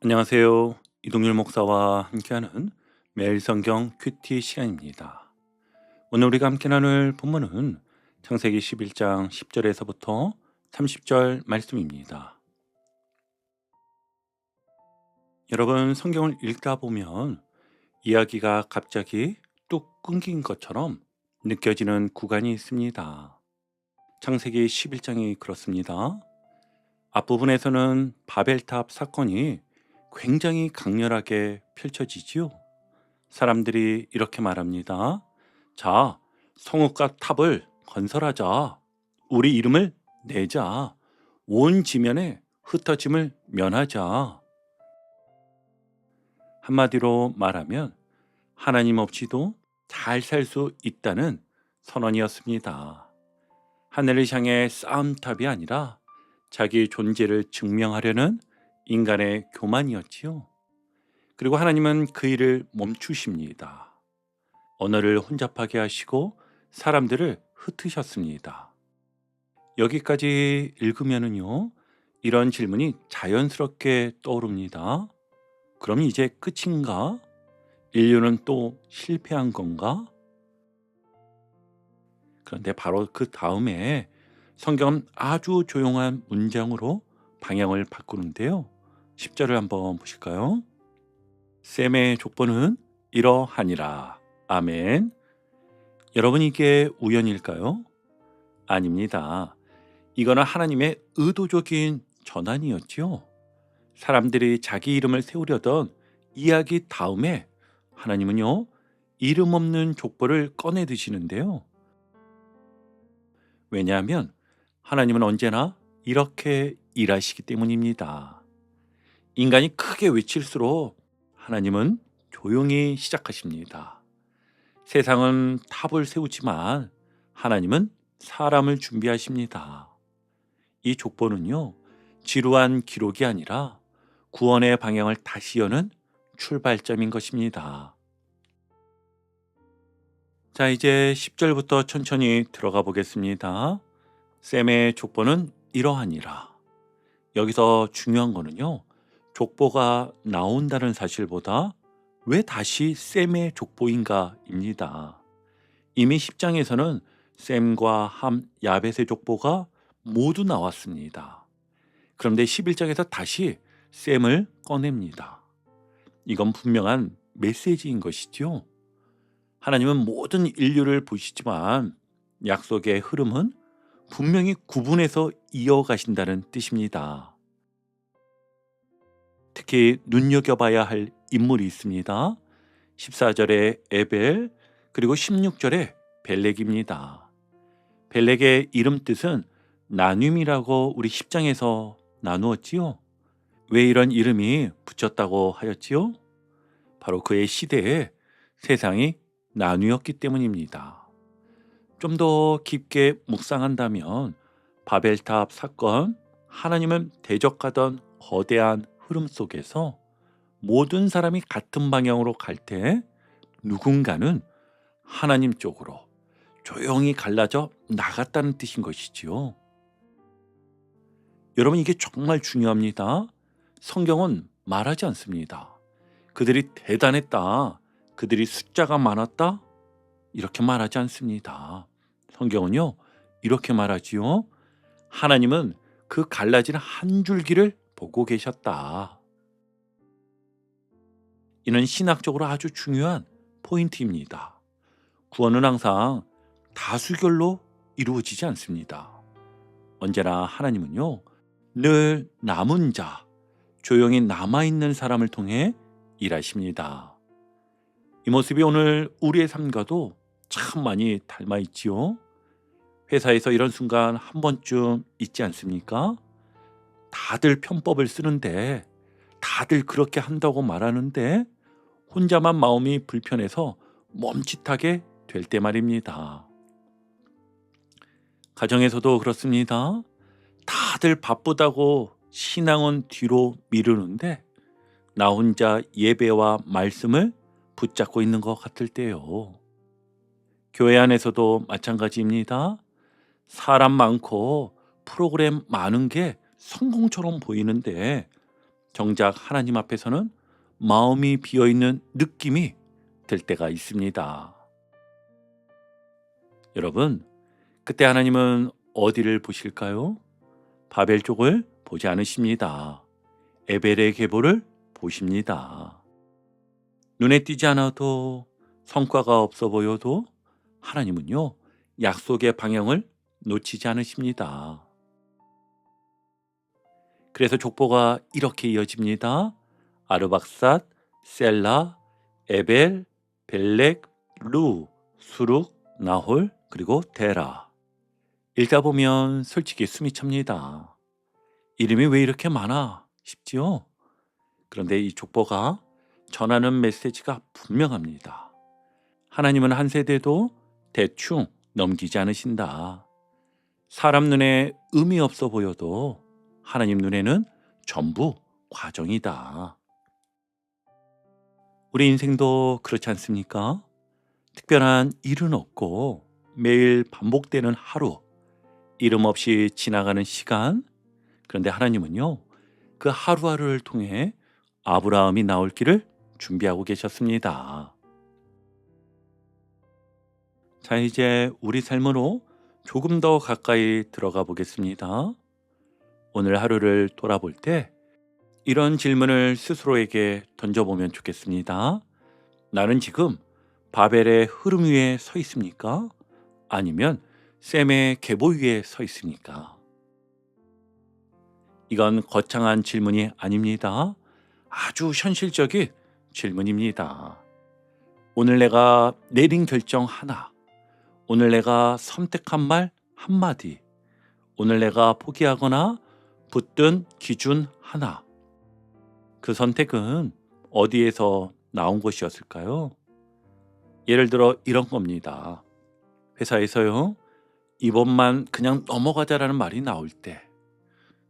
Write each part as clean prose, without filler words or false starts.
안녕하세요. 이동률 목사와 함께하는 매일 성경 큐티 시간입니다. 오늘 우리가 함께 나눌 본문은 창세기 11장 10절에서부터 30절 말씀입니다. 여러분, 성경을 읽다 보면 이야기가 갑자기 뚝 끊긴 것처럼 느껴지는 구간이 있습니다. 창세기 11장이 그렇습니다. 앞부분에서는 바벨탑 사건이 굉장히 강렬하게 펼쳐지지요. 사람들이 이렇게 말합니다. 자, 성읍과 탑을 건설하자. 우리 이름을 내자. 온 지면에 흩어짐을 면하자. 한마디로 말하면 하나님 없이도 잘 살 수 있다는 선언이었습니다. 하늘을 향해 쌓음탑이 아니라 자기 존재를 증명하려는 인간의 교만이었지요. 그리고 하나님은 그 일을 멈추십니다. 언어를 혼잡하게 하시고 사람들을 흩으셨습니다. 여기까지 읽으면은요, 이런 질문이 자연스럽게 떠오릅니다. 그럼 이제 끝인가? 인류는 또 실패한 건가? 그런데 바로 그 다음에 성경은 아주 조용한 문장으로 방향을 바꾸는데요. 10절을 한번 보실까요? 셈의 족보는 이러하니라. 아멘. 여러분, 이게 우연일까요? 아닙니다. 이거는 하나님의 의도적인 전환이었지요. 사람들이 자기 이름을 세우려던 이야기 다음에 하나님은요, 이름 없는 족보를 꺼내 드시는데요. 왜냐하면 하나님은 언제나 이렇게 일하시기 때문입니다. 인간이 크게 외칠수록 하나님은 조용히 시작하십니다. 세상은 탑을 세우지만 하나님은 사람을 준비하십니다. 이 족보는요, 지루한 기록이 아니라 구원의 방향을 다시 여는 출발점인 것입니다. 자, 이제 10절부터 천천히 들어가 보겠습니다. 셈의 족보는 이러하니라. 여기서 중요한 거는요, 족보가 나온다는 사실보다 왜 다시 셈의 족보인가입니다. 이미 10장에서는 셈과 함, 야벳의 족보가 모두 나왔습니다. 그런데 11장에서 다시 셈을 꺼냅니다. 이건 분명한 메시지인 것이죠. 하나님은 모든 인류를 보시지만 약속의 흐름은 분명히 구분해서 이어가신다는 뜻입니다. 특히 눈여겨봐야 할 인물이 있습니다. 14절에 에벨, 그리고 16절에 벨렉입니다. 벨렉의 이름 뜻은 나눔이라고 우리 10장에서 나누었지요. 왜 이런 이름이 붙였다고 하였지요? 바로 그의 시대에 세상이 나뉘었기 때문입니다. 좀 더 깊게 묵상한다면 바벨탑 사건, 하나님은 대적하던 거대한 흐름 속에서 모든 사람이 같은 방향으로 갈 때 누군가는 하나님 쪽으로 조용히 갈라져 나갔다는 뜻인 것이지요. 여러분, 이게 정말 중요합니다. 성경은 말하지 않습니다. 그들이 대단했다, 그들이 숫자가 많았다, 이렇게 말하지 않습니다. 성경은요, 이렇게 말하지요. 하나님은 그 갈라진 한 줄기를 보고 계셨다. 이는 신학적으로 아주 중요한 포인트입니다. 구원은 항상 다수결로 이루어지지 않습니다. 언제나 하나님은요, 늘 남은 자, 조용히 남아있는 사람을 통해 일하십니다. 이 모습이 오늘 우리의 삶과도 참 많이 닮아 있지요. 회사에서 이런 순간 한 번쯤 있지 않습니까? 다들 편법을 쓰는데, 다들 그렇게 한다고 말하는데 혼자만 마음이 불편해서 멈칫하게 될 때 말입니다. 가정에서도 그렇습니다. 다들 바쁘다고 신앙은 뒤로 미루는데 나 혼자 예배와 말씀을 붙잡고 있는 것 같을 때요. 교회 안에서도 마찬가지입니다. 사람 많고 프로그램 많은 게 성공처럼 보이는데 정작 하나님 앞에서는 마음이 비어있는 느낌이 들 때가 있습니다. 여러분, 그때 하나님은 어디를 보실까요? 바벨 쪽을 보지 않으십니다. 에벨의 계보를 보십니다. 눈에 띄지 않아도, 성과가 없어 보여도 하나님은요, 약속의 방향을 놓치지 않으십니다. 그래서 족보가 이렇게 이어집니다. 아르박삿, 셀라, 에벨, 벨렉, 루, 수룩, 나홀, 그리고 데라. 읽다 보면 솔직히 숨이 찹니다. 이름이 왜 이렇게 많아 싶지요? 그런데 이 족보가 전하는 메시지가 분명합니다. 하나님은 한 세대도 대충 넘기지 않으신다. 사람 눈에 의미 없어 보여도 하나님 눈에는 전부 과정이다. 우리 인생도 그렇지 않습니까? 특별한 일은 없고 매일 반복되는 하루, 이름 없이 지나가는 시간. 그런데 하나님은요, 그 하루하루를 통해 아브라함이 나올 길을 준비하고 계셨습니다. 자, 이제 우리 삶으로 조금 더 가까이 들어가 보겠습니다. 오늘 하루를 돌아볼 때 이런 질문을 스스로에게 던져보면 좋겠습니다. 나는 지금 바벨의 흐름 위에 서 있습니까? 아니면 셈의 계보 위에 서 있습니까? 이건 거창한 질문이 아닙니다. 아주 현실적인 질문입니다. 오늘 내가 내린 결정 하나, 오늘 내가 선택한 말 한마디, 오늘 내가 포기하거나 붙든 기준 하나, 그 선택은 어디에서 나온 것이었을까요? 예를 들어 이런 겁니다. 회사에서요, 이번만 그냥 넘어가자라는 말이 나올 때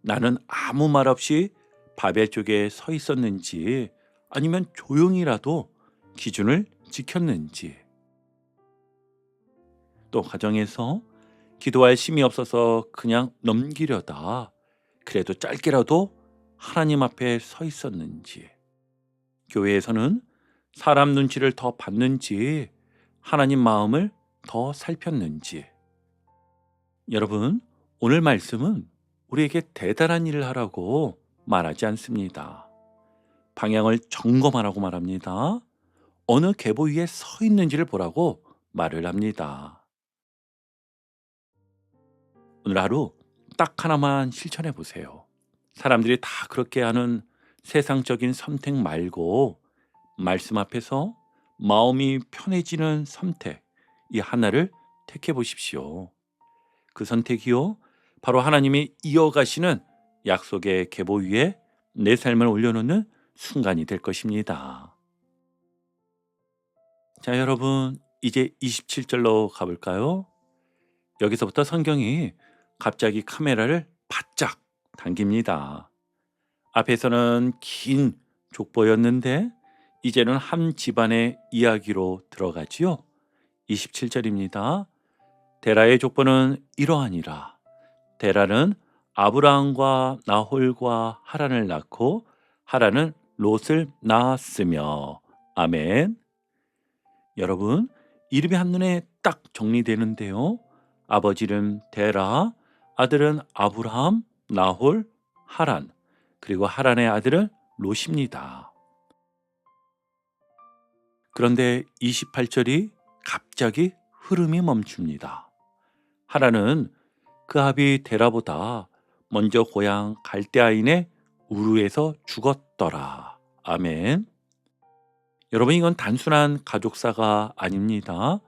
나는 아무 말 없이 바벨 쪽에 서 있었는지, 아니면 조용히라도 기준을 지켰는지. 또 가정에서 기도할 힘이 없어서 그냥 넘기려다 그래도 짧게라도 하나님 앞에 서 있었는지. 교회에서는 사람 눈치를 더 봤는지 하나님 마음을 더 살폈는지. 여러분, 오늘 말씀은 우리에게 대단한 일을 하라고 말하지 않습니다. 방향을 점검하라고 말합니다. 어느 계보 위에 서 있는지를 보라고 말을 합니다. 오늘 하루 딱 하나만 실천해 보세요. 사람들이 다 그렇게 하는 세상적인 선택 말고 말씀 앞에서 마음이 편해지는 선택, 이 하나를 택해 보십시오. 그 선택이요, 바로 하나님이 이어가시는 약속의 계보 위에 내 삶을 올려놓는 순간이 될 것입니다. 자, 여러분, 이제 27절로 가볼까요? 여기서부터 성경이 갑자기 카메라를 바짝 당깁니다. 앞에서는 긴 족보였는데 이제는 한 집안의 이야기로 들어가지요. 27절입니다. 데라의 족보는 이러하니라. 데라는 아브라함과 나홀과 하란을 낳고 하란은 롯을 낳았으며. 아멘. 여러분, 이름이 한눈에 딱 정리되는데요. 아버지는 데라, 아들은 아브라함, 나홀, 하란, 그리고 하란의 아들은 롯입니다. 그런데 28절이 갑자기 흐름이 멈춥니다. 하란은 그 아비 데라보다 먼저 고향 갈대아인의 우르에서 죽었더라. 아멘. 여러분, 이건 단순한 가족사가 아닙니다.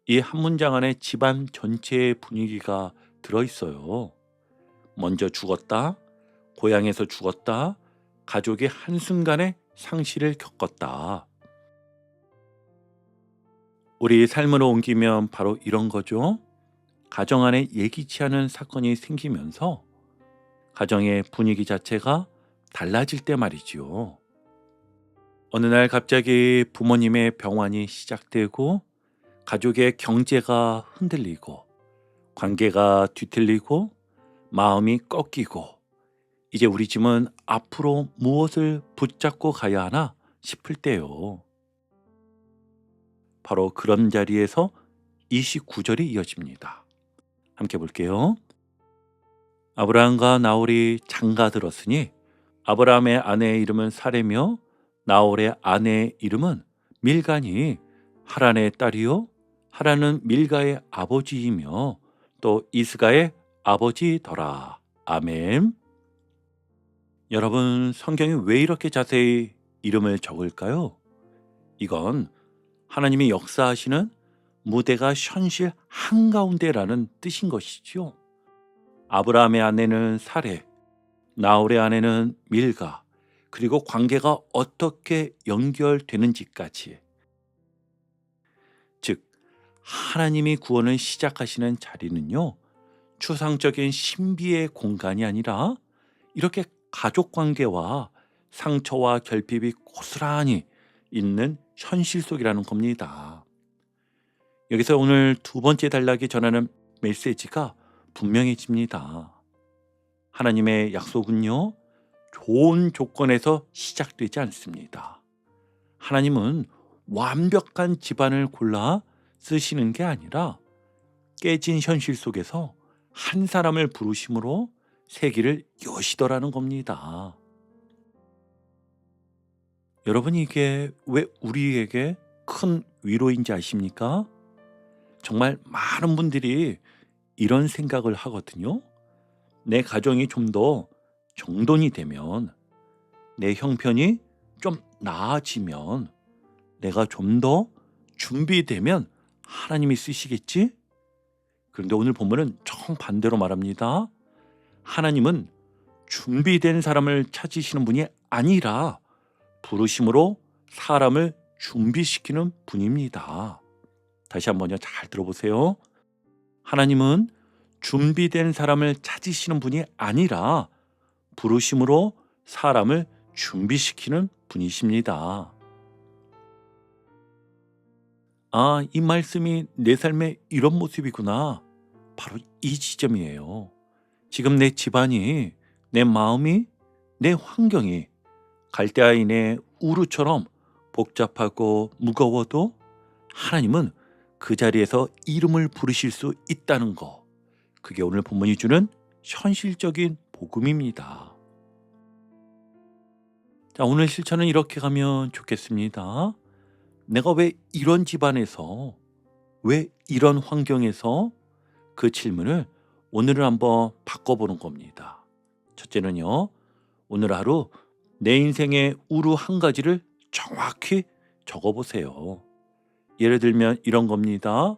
이 한 문장 안에 집안 전체의 분위기가 들어있어요. 먼저 죽었다, 고향에서 죽었다, 가족이 한순간에 상실을 겪었다. 우리 삶으로 옮기면 바로 이런 거죠. 가정 안에 예기치 않은 사건이 생기면서 가정의 분위기 자체가 달라질 때 말이지요. 어느 날 갑자기 부모님의 병환이 시작되고 가족의 경제가 흔들리고 관계가 뒤틀리고 마음이 꺾이고 이제 우리 집은 앞으로 무엇을 붙잡고 가야 하나 싶을 때요. 바로 그런 자리에서 29절이 이어집니다. 함께 볼게요. 아브라함과 나홀이 장가들었으니 아브라함의 아내의 이름은 사레며 나홀의 아내의 이름은 밀가니 하란의 딸이요 하란은 밀가의 아버지이며 또 이스가의 아버지더라. 아멘. 여러분, 성경이 왜 이렇게 자세히 이름을 적을까요? 이건 하나님이 역사하시는 무대가 현실 한가운데라는 뜻인 것이지요. 아브라함의 아내는 사레, 나홀의 아내는 밀가, 그리고 관계가 어떻게 연결되는지까지. 즉, 하나님이 구원을 시작하시는 자리는요, 추상적인 신비의 공간이 아니라 이렇게 가족 관계와 상처와 결핍이 고스란히 있는 현실 속이라는 겁니다. 여기서 오늘 두 번째 단락이 전하는 메시지가 분명해집니다. 하나님의 약속은요, 좋은 조건에서 시작되지 않습니다. 하나님은 완벽한 집안을 골라 쓰시는 게 아니라 깨진 현실 속에서 한 사람을 부르심으로 세기를 여시더라는 겁니다. 여러분, 이게 왜 우리에게 큰 위로인지 아십니까? 정말 많은 분들이 이런 생각을 하거든요. 내 가정이 좀 더 정돈이 되면, 내 형편이 좀 나아지면, 내가 좀 더 준비되면 하나님이 쓰시겠지? 그런데 오늘 본문은 정반대로 말합니다. 하나님은 준비된 사람을 찾으시는 분이 아니라 부르심으로 사람을 준비시키는 분입니다. 다시 한번요, 잘 들어보세요. 하나님은 준비된 사람을 찾으시는 분이 아니라 부르심으로 사람을 준비시키는 분이십니다. 아, 이 말씀이 내 삶의 이런 모습이구나. 바로 이 지점이에요. 지금 내 집안이, 내 마음이, 내 환경이 갈대아인의 우루처럼 복잡하고 무거워도 하나님은 그 자리에서 이름을 부르실 수 있다는 거. 그게 오늘 본문이 주는 현실적인 복음입니다. 자, 오늘 실천은 이렇게 가면 좋겠습니다. 내가 왜 이런 집안에서, 왜 이런 환경에서, 그 질문을 오늘은 한번 바꿔보는 겁니다. 첫째는요, 오늘 하루 내 인생의 우루 한 가지를 정확히 적어보세요. 예를 들면 이런 겁니다.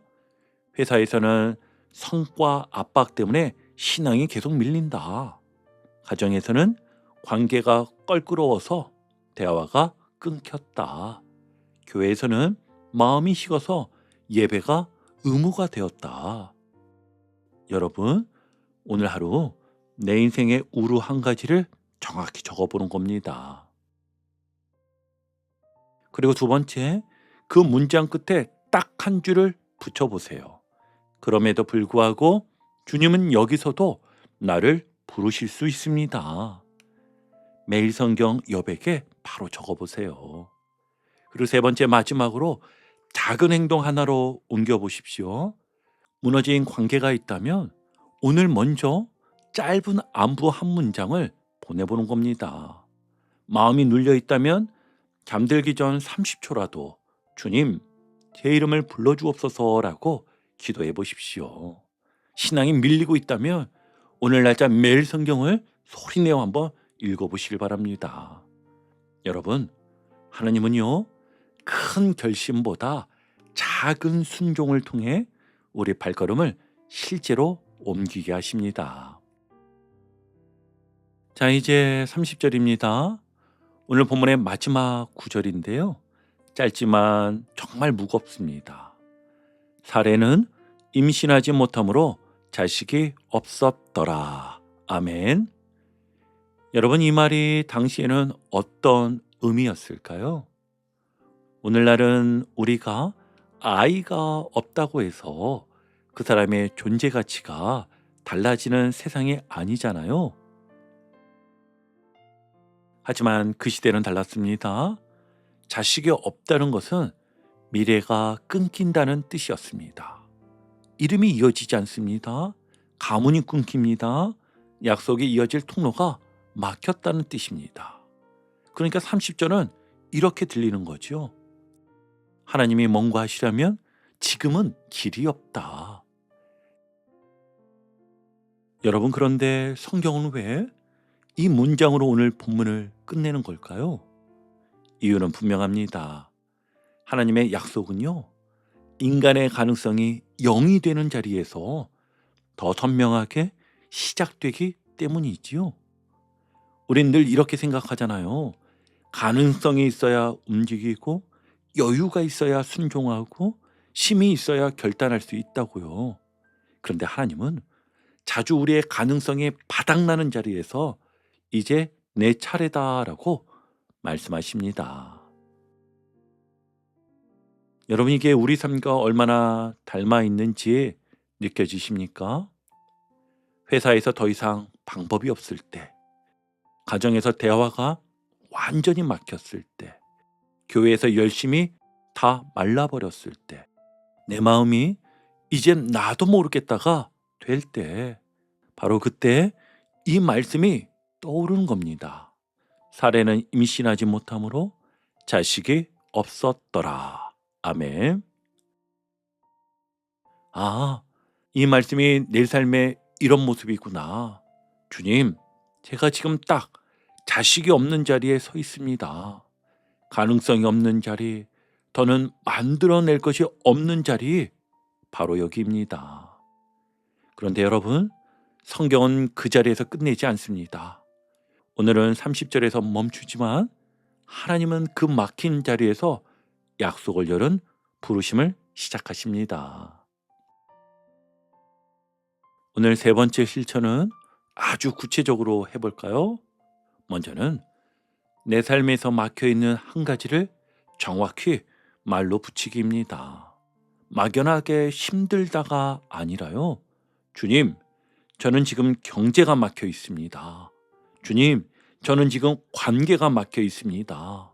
회사에서는 성과 압박 때문에 신앙이 계속 밀린다. 가정에서는 관계가 껄끄러워서 대화가 끊겼다. 교회에서는 마음이 식어서 예배가 의무가 되었다. 여러분, 오늘 하루 내 인생의 우루 한 가지를 정확히 적어보는 겁니다. 그리고 두 번째, 그 문장 끝에 딱 한 줄을 붙여보세요. 그럼에도 불구하고 주님은 여기서도 나를 부르실 수 있습니다. 매일 성경 여백에 바로 적어보세요. 그리고 세 번째, 마지막으로 작은 행동 하나로 옮겨보십시오. 무너진 관계가 있다면 오늘 먼저 짧은 안부 한 문장을 보내보는 겁니다. 마음이 눌려 있다면 잠들기 전 30초라도 주님, 제 이름을 불러주옵소서라고 기도해 보십시오. 신앙이 밀리고 있다면 오늘 날짜 매일 성경을 소리내어 한번 읽어보시길 바랍니다. 여러분, 하나님은요, 큰 결심보다 작은 순종을 통해 우리 발걸음을 실제로 옮기게 하십니다. 자, 이제 30절입니다. 오늘 본문의 마지막 구절인데요. 짧지만 정말 무겁습니다. 사레는 임신하지 못함으로 자식이 없었더라. 아멘. 여러분, 이 말이 당시에는 어떤 의미였을까요? 오늘날은 우리가 아이가 없다고 해서 그 사람의 존재 가치가 달라지는 세상이 아니잖아요. 하지만 그 시대는 달랐습니다. 자식이 없다는 것은 미래가 끊긴다는 뜻이었습니다. 이름이 이어지지 않습니다. 가문이 끊깁니다. 약속이 이어질 통로가 막혔다는 뜻입니다. 그러니까 30절은 이렇게 들리는 거죠. 하나님이 뭔가 하시려면 지금은 길이 없다. 여러분, 그런데 성경은 왜 이 문장으로 오늘 본문을 끝내는 걸까요? 이유는 분명합니다. 하나님의 약속은요, 인간의 가능성이 0이 되는 자리에서 더 선명하게 시작되기 때문이지요. 우린 늘 이렇게 생각하잖아요. 가능성이 있어야 움직이고 여유가 있어야 순종하고 힘이 있어야 결단할 수 있다고요. 그런데 하나님은 자주 우리의 가능성이 바닥나는 자리에서 이제 내 차례다라고 말씀하십니다. 여러분, 이게 우리 삶과 얼마나 닮아 있는지 느껴지십니까? 회사에서 더 이상 방법이 없을 때, 가정에서 대화가 완전히 막혔을 때, 교회에서 열심히 다 말라버렸을 때, 내 마음이 이젠 나도 모르겠다가 될 때, 바로 그때 이 말씀이 떠오르는 겁니다. 사례는 임신하지 못함으로 자식이 없었더라. 아멘. 아, 이 말씀이 내 삶의 이런 모습이구나. 주님, 제가 지금 딱 자식이 없는 자리에 서 있습니다. 가능성이 없는 자리, 더는 만들어낼 것이 없는 자리, 바로 여기입니다. 그런데 여러분, 성경은 그 자리에서 끝내지 않습니다. 오늘은 30절에서 멈추지만 하나님은 그 막힌 자리에서 약속을 열은 부르심을 시작하십니다. 오늘 세 번째 실천은 아주 구체적으로 해볼까요? 먼저는 내 삶에서 막혀있는 한 가지를 정확히 말로 붙이기입니다. 막연하게 힘들다가 아니라요. 주님, 저는 지금 경제가 막혀 있습니다. 주님, 저는 지금 관계가 막혀 있습니다.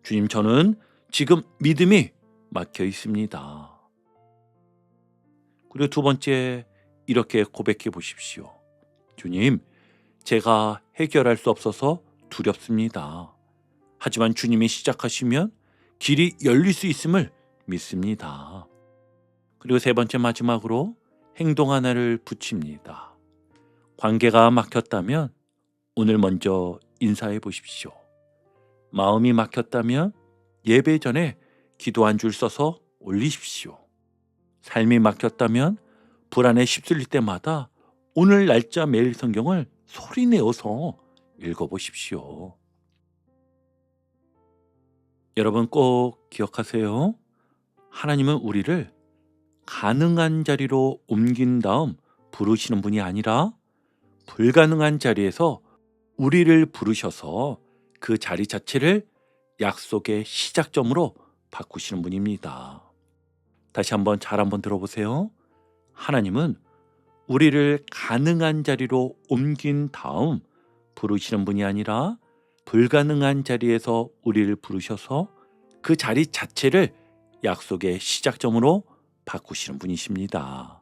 주님, 저는 지금 믿음이 막혀 있습니다. 그리고 두 번째, 이렇게 고백해 보십시오. 주님, 제가 해결할 수 없어서 두렵습니다. 하지만 주님이 시작하시면 길이 열릴 수 있음을 믿습니다. 그리고 세 번째, 마지막으로 행동 하나를 붙입니다. 관계가 막혔다면 오늘 먼저 인사해 보십시오. 마음이 막혔다면 예배 전에 기도 한 줄 써서 올리십시오. 삶이 막혔다면 불안에 휩쓸릴 때마다 오늘 날짜 매일 성경을 소리내어서 읽어보십시오. 여러분, 꼭 기억하세요. 하나님은 우리를 가능한 자리로 옮긴 다음 부르시는 분이 아니라 불가능한 자리에서 우리를 부르셔서 그 자리 자체를 약속의 시작점으로 바꾸시는 분입니다. 다시 한번 잘 한번 들어보세요. 하나님은 우리를 가능한 자리로 옮긴 다음 부르시는 분이 아니라 불가능한 자리에서 우리를 부르셔서 그 자리 자체를 약속의 시작점으로 바꾸시는 분이십니다.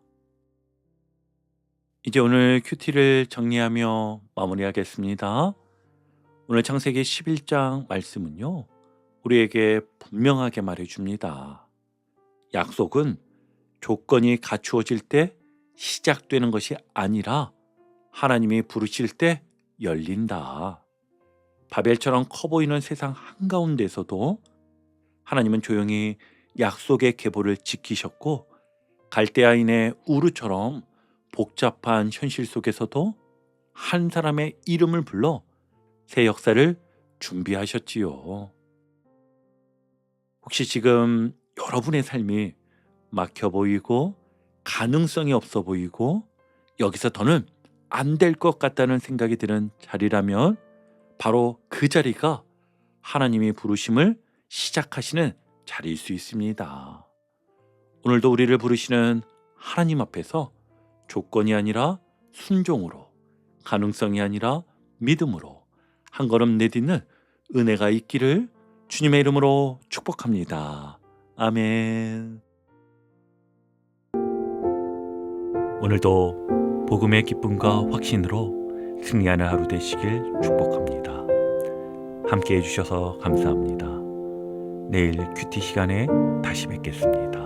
이제 오늘 큐티를 정리하며 마무리하겠습니다. 오늘 창세기 11장 말씀은요, 우리에게 분명하게 말해줍니다. 약속은 조건이 갖추어질 때 시작되는 것이 아니라 하나님이 부르실 때 열린다. 바벨처럼 커 보이는 세상 한가운데서도 하나님은 조용히 약속의 계보를 지키셨고, 갈대아인의 우르처럼 복잡한 현실 속에서도 한 사람의 이름을 불러 새 역사를 준비하셨지요. 혹시 지금 여러분의 삶이 막혀 보이고 가능성이 없어 보이고 여기서 더는 안 될 것 같다는 생각이 드는 자리라면 바로 그 자리가 하나님이 부르심을 시작하시는 자리일 수 있습니다. 오늘도 우리를 부르시는 하나님 앞에서 조건이 아니라 순종으로, 가능성이 아니라 믿음으로 한 걸음 내딛는 은혜가 있기를 주님의 이름으로 축복합니다. 아멘. 오늘도 복음의 기쁨과 확신으로 승리하는 하루 되시길 축복합니다. 함께 해주셔서 감사합니다. 내일 큐티 시간에 다시 뵙겠습니다.